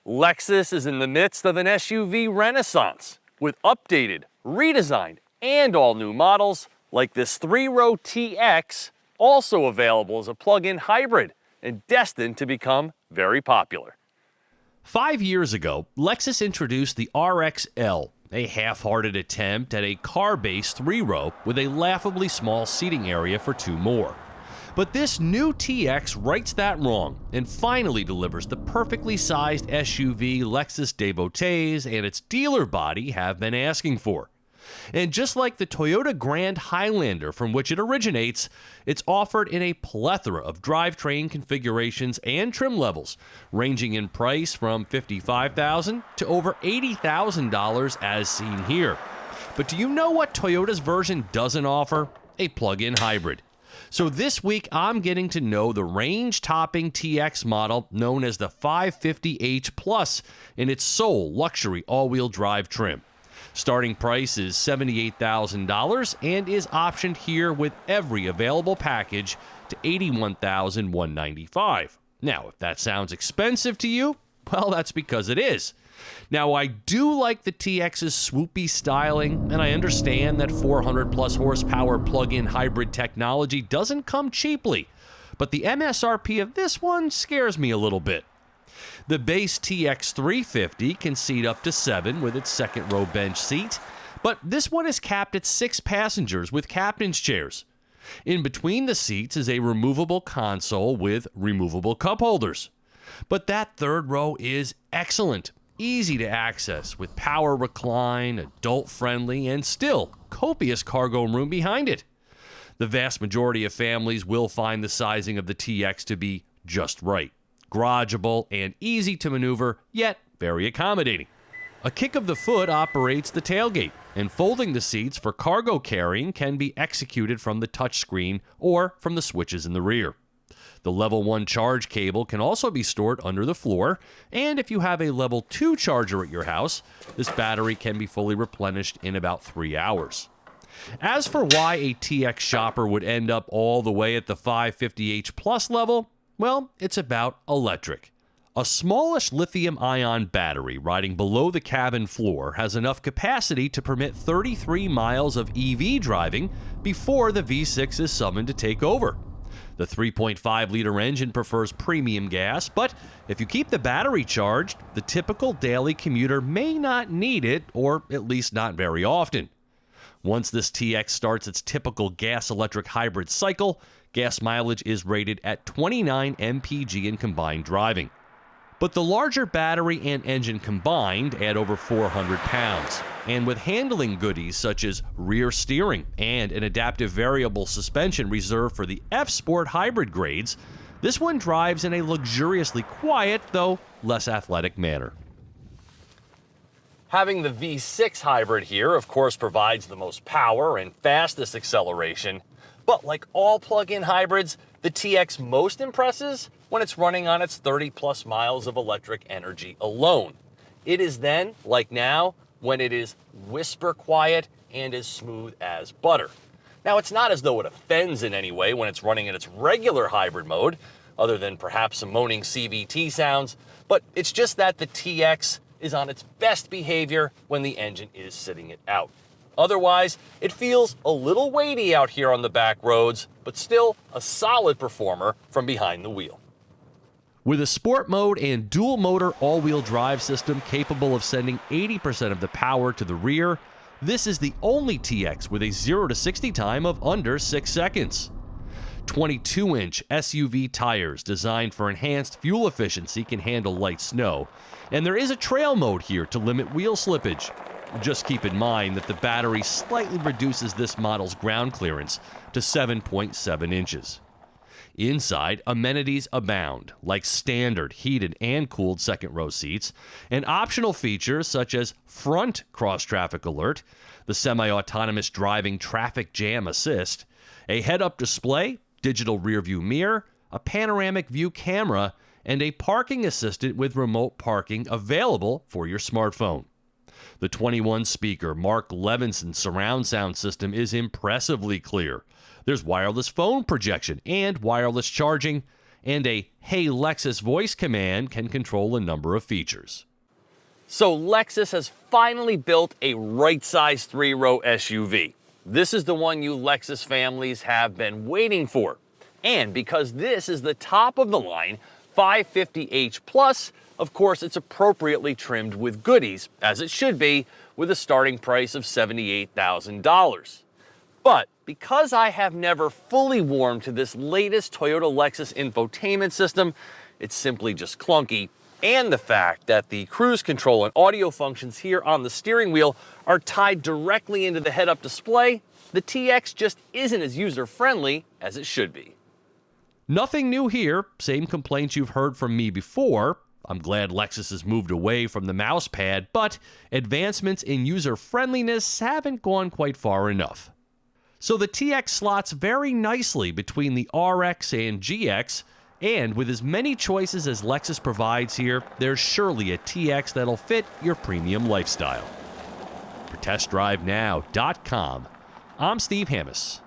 Lexus is in the midst of an SUV renaissance with updated, redesigned, and all-new models like this 3-row TX, also available as a plug-in hybrid and destined to become very popular. 5 years ago, Lexus introduced the RXL, a half-hearted attempt at a car-based 3-row with a laughably small seating area for 2 more. But this new TX rights that wrong and finally delivers the perfectly sized SUV Lexus devotees and its dealer body have been asking for. And just like the Toyota Grand Highlander from which it originates, it's offered in a plethora of drivetrain configurations and trim levels, ranging in price from $55,000 to over $80,000 as seen here. But do you know what Toyota's version doesn't offer? A plug-in hybrid. So this week, I'm getting to know the range-topping TX model known as the 550h Plus in its sole luxury all-wheel drive trim. Starting price is $78,000 and is optioned here with every available package to $81,195. Now, if that sounds expensive to you, well, that's because it is. Now, I do like the TX's swoopy styling, and I understand that 400-plus horsepower plug-in hybrid technology doesn't come cheaply, but the MSRP of this one scares me a little bit. The base TX 350 can seat up to 7 with its second-row bench seat, but this one is capped at 6 passengers with captain's chairs. In between the seats is a removable console with removable cup holders. But that third row is excellent. Easy to access with power recline, adult-friendly, and still copious cargo room behind it. The vast majority of families will find the sizing of the TX to be just right. Garageable and easy to maneuver, yet very accommodating. A kick of the foot operates the tailgate, and folding the seats for cargo carrying can be executed from the touchscreen or from the switches in the rear. The Level 1 charge cable can also be stored under the floor, and if you have a Level 2 charger at your house, this battery can be fully replenished in about 3 hours. As for why a TX shopper would end up all the way at the 550h Plus level, well, it's about electric. A smallish lithium-ion battery riding below the cabin floor has enough capacity to permit 33 miles of EV driving before the V6 is summoned to take over. The 3.5-liter engine prefers premium gas, but if you keep the battery charged, the typical daily commuter may not need it, or at least not very often. Once this TX starts its typical gas-electric hybrid cycle, gas mileage is rated at 29 mpg in combined driving. But the larger battery and engine combined add over 400 pounds. And with handling goodies such as rear steering and an adaptive variable suspension reserved for the F-Sport hybrid grades, this one drives in a luxuriously quiet, though less athletic manner. Having the V6 hybrid here, of course, provides the most power and fastest acceleration. But like all plug-in hybrids, the TX most impresses when it's running on its 30-plus miles of electric energy alone. It is then, like now, when it is whisper quiet and as smooth as butter. Now, it's not as though it offends in any way when it's running in its regular hybrid mode, other than perhaps some moaning CVT sounds, but it's just that the TX is on its best behavior when the engine is sitting it out. Otherwise, it feels a little weighty out here on the back roads, but still a solid performer from behind the wheel. With a sport mode and dual motor all-wheel drive system capable of sending 80% of the power to the rear, this is the only TX with a 0 to 60 time of under 6 seconds. 22-inch SUV tires designed for enhanced fuel efficiency can handle light snow, and there is a trail mode here to limit wheel slippage. Just keep in mind that the battery slightly reduces this model's ground clearance to 7.7 inches. Inside, amenities abound, like standard heated and cooled second-row seats, and optional features such as front cross-traffic alert, the semi-autonomous driving traffic jam assist, a head-up display, digital rearview mirror, a panoramic view camera, and a parking assistant with remote parking available for your smartphone. The 21-speaker Mark Levinson surround sound system is impressively clear. There's wireless phone projection and wireless charging, and a Hey Lexus voice command can control a number of features. So Lexus has finally built a right-size 3-row SUV. This is the one you Lexus families have been waiting for. And because this is the top of the line 550h Plus, of course it's appropriately trimmed with goodies, as it should be, with a starting price of $78,000. But because I have never fully warmed to this latest Toyota Lexus infotainment system, it's simply just clunky, and the fact that the cruise control and audio functions here on the steering wheel are tied directly into the head-up display, the TX just isn't as user-friendly as it should be. Nothing new here, same complaints you've heard from me before. I'm glad Lexus has moved away from the mouse pad, but advancements in user-friendliness haven't gone quite far enough. So the TX slots very nicely between the RX and GX, and with as many choices as Lexus provides here, there's surely a TX that'll fit your premium lifestyle. For TestDriveNow.com, I'm Steve Hammis.